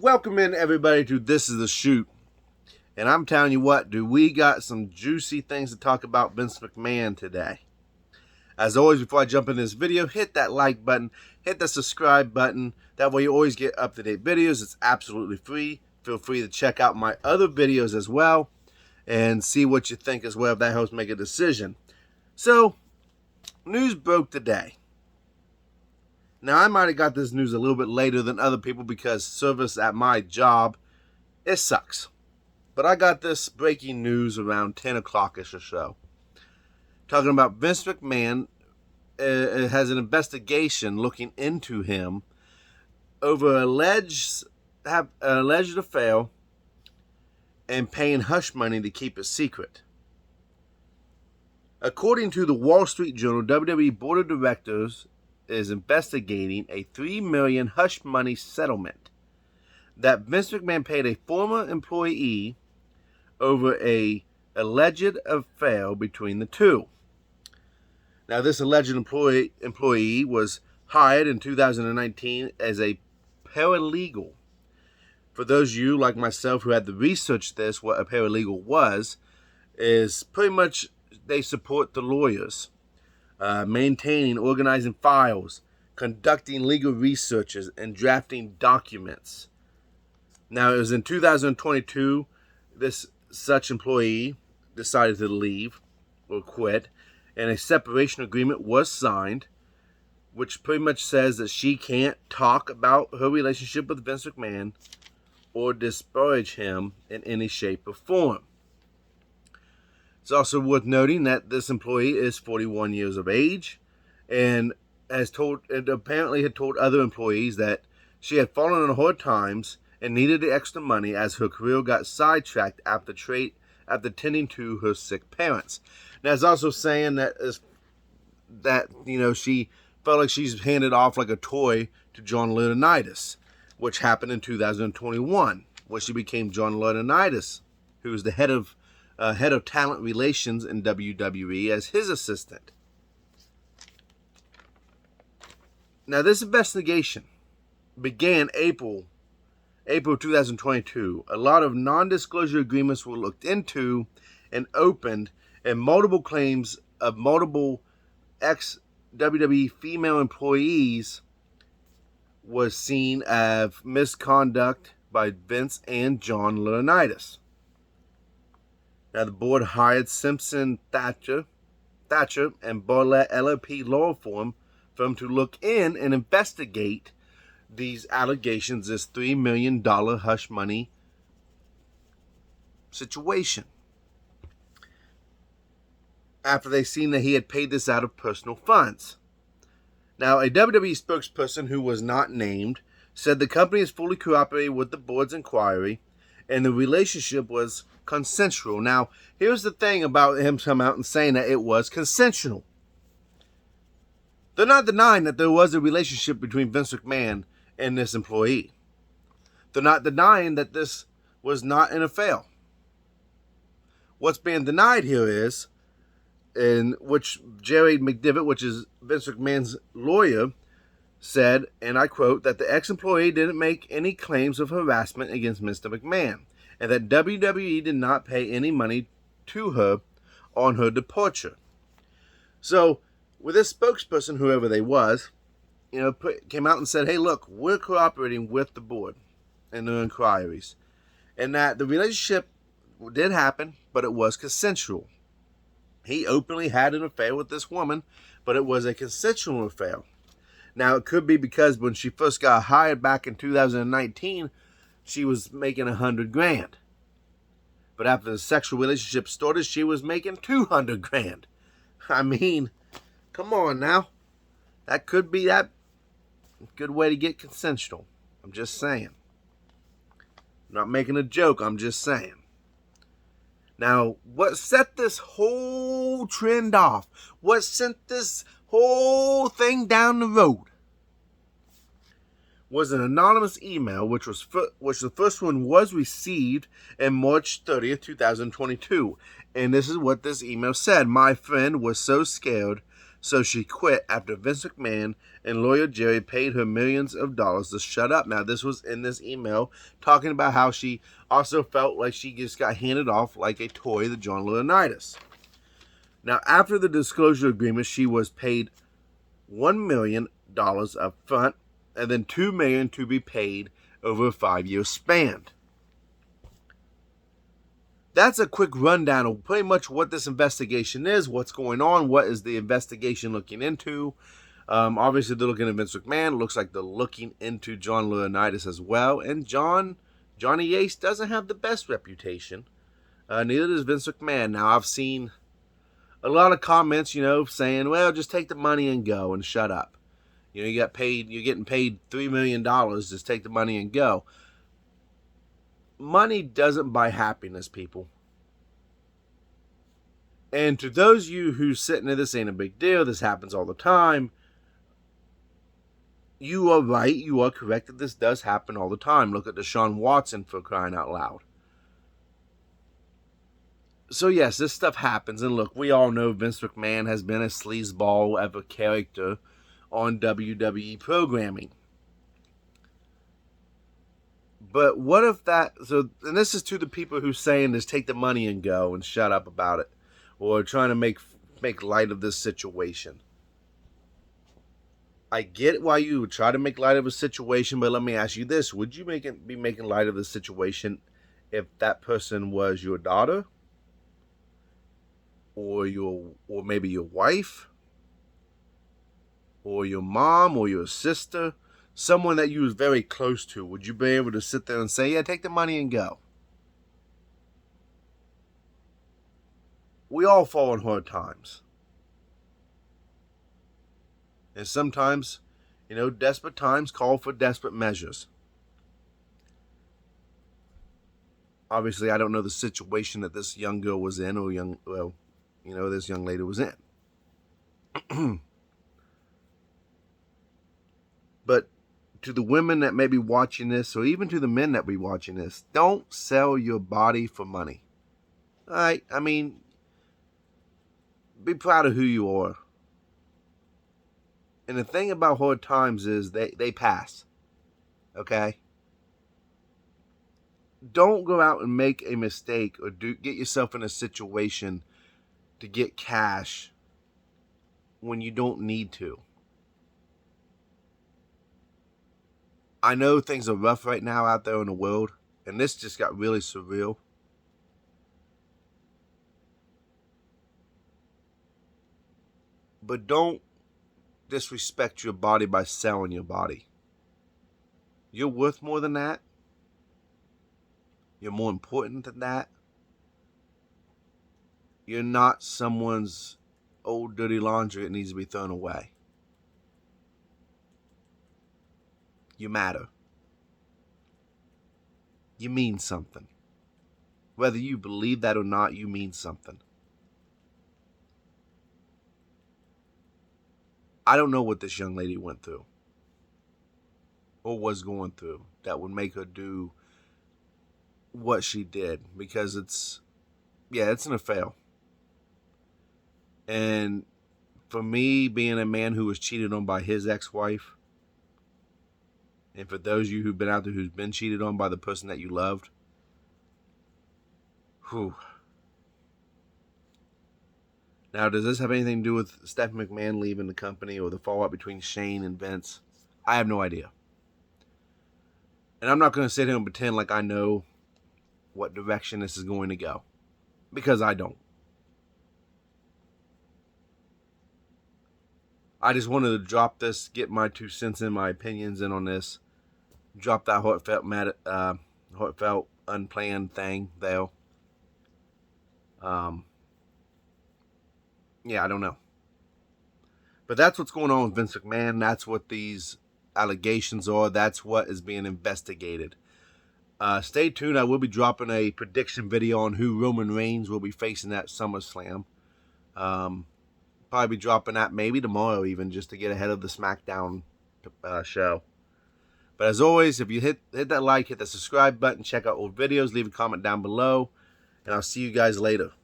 Welcome in, everybody, to This Is The Shoot. And I'm telling you what, dude, we got some juicy things to talk about Vince McMahon today. As always, before I jump in this video, hit that like button, hit the subscribe button. That way you always get up-to-date videos. It's absolutely free. Feel free to check out my other videos as well and see what you think as well, if that helps make a decision. So, news broke today. Now, I might have got this news a little bit later than other people because service at my job, it sucks. But I got this breaking news around 10 o'clock-ish or so. Talking about Vince McMahon has an investigation looking into him over alleged affair and paying hush money to keep it secret. According to the Wall Street Journal, WWE Board of Directors is investigating a $3 million hush money settlement that Vince McMahon paid a former employee over a alleged affair between the two. Now, this alleged employee was hired in 2019 as a paralegal. For those of you like myself who had to research this, what a paralegal was, is pretty much they support the lawyers. Maintaining, organizing files, conducting legal researches, and drafting documents. Now, it was in 2022, this such employee decided to leave or quit, and a separation agreement was signed, which pretty much says that she can't talk about her relationship with Vince McMahon or disparage him in any shape or form. It's also worth noting that this employee is 41 years of age and apparently had told other employees that she had fallen on hard times and needed the extra money as her career got sidetracked after tending to her sick parents. Now, it's also saying that she felt like she's handed off like a toy to John Laurinaitis, which happened in 2021, when she became John Laurinaitis, who was the head of talent relations in WWE, as his assistant. Now, this investigation began April 2022. A lot of non-disclosure agreements were looked into and opened, and multiple claims of multiple ex-WWE female employees was seen as misconduct by Vince and John Laurinaitis. Now, the board hired Simpson Thatcher and Bartlett LLP law firm to look in and investigate these allegations, this $3 million hush money situation, after they seen that he had paid this out of personal funds. Now, a WWE spokesperson who was not named said the company is fully cooperating with the board's inquiry and the relationship was consensual. Now, here's the thing about him coming out and saying that it was consensual. They're not denying that there was a relationship between Vince McMahon and this employee. They're not denying that this was not an affair. What's being denied here is, in which Jerry McDevitt, which is Vince McMahon's lawyer, said, and I quote, that the ex-employee didn't make any claims of harassment against Mr. McMahon, and that WWE did not pay any money to her on her departure. So, with this spokesperson, whoever they was, came out and said, hey, look, we're cooperating with the board in their inquiries, and that the relationship did happen, but it was consensual. He openly had an affair with this woman, but it was a consensual affair. Now, it could be because when she first got hired back in 2019, she was making $100,000. But after the sexual relationship started, she was making $200,000. I mean, come on now. That could be that good way to get consensual. I'm just saying. I'm not making a joke. I'm just saying. Now, what set this whole trend off? What sent this whole thing down the road was an anonymous email, which the first one was received on March 30th, 2022. And this is what this email said. My friend was so scared, So she quit after Vince McMahon and lawyer Jerry paid her millions of dollars to shut up. Now, this was in this email talking about how she also felt like she just got handed off like a toy to John Laurinaitis. Now, after the disclosure agreement, she was paid $1 million up front and then $2 million to be paid over a 5-year span. That's a quick rundown of pretty much what this investigation is, what's going on, what is the investigation looking into. Obviously, they're looking at Vince McMahon. It looks like they're looking into John Laurinaitis as well. And Johnny Ace doesn't have the best reputation. Neither does Vince McMahon. Now, I've seen a lot of comments, saying, well, just take the money and go and shut up. You're getting paid $3 million, just take the money and go. Money doesn't buy happiness, people. And to those of you who sitting there, this ain't a big deal, this happens all the time, you are right, you are correct that this does happen all the time. Look at Deshaun Watson, for crying out loud. So yes, this stuff happens, and look, we all know Vince McMahon has been a sleazeball of a character on WWE programming. But what if and this is to the people who saying just take the money and go and shut up about it, or trying to make light of this situation. I get why you would try to make light of a situation, but let me ask you this. Would you be making light of the situation if that person was your daughter? Or maybe your wife? Or your mom or your sister? Someone that you was very close to, would you be able to sit there and say, yeah, take the money and go? We all fall in hard times. And sometimes, desperate times call for desperate measures. Obviously, I don't know the situation that this young girl was in, or this young lady was in. But to the women that may be watching this, or even to the men that be watching this, don't sell your body for money. All right? I mean, be proud of who you are. And the thing about hard times is they pass. Okay? Don't go out and make a mistake or get yourself in a situation to get cash when you don't need to. I know things are rough right now out there in the world, and this just got really surreal. But don't disrespect your body by selling your body. You're worth more than that. You're more important than that. You're not someone's old dirty laundry that needs to be thrown away. You matter. You mean something. Whether you believe that or not, you mean something. I don't know what this young lady went through or was going through that would make her do what she did, because it's an affair. And for me, being a man who was cheated on by his ex-wife, and for those of you who've been out there who's been cheated on by the person that you loved, whew. Now, does this have anything to do with Stephanie McMahon leaving the company or the fallout between Shane and Vince? I have no idea. And I'm not going to sit here and pretend like I know what direction this is going to go, because I don't. I just wanted to drop this, get my 2 cents in, my opinions in on this. Drop that heartfelt, unplanned thing there. I don't know. But that's what's going on with Vince McMahon. That's what these allegations are. That's what is being investigated. Stay tuned. I will be dropping a prediction video on who Roman Reigns will be facing at SummerSlam. Probably be dropping that maybe tomorrow even, just to get ahead of the SmackDown show. But as always, if you hit that like, hit the subscribe button, check out old videos, leave a comment down below, and I'll see you guys later.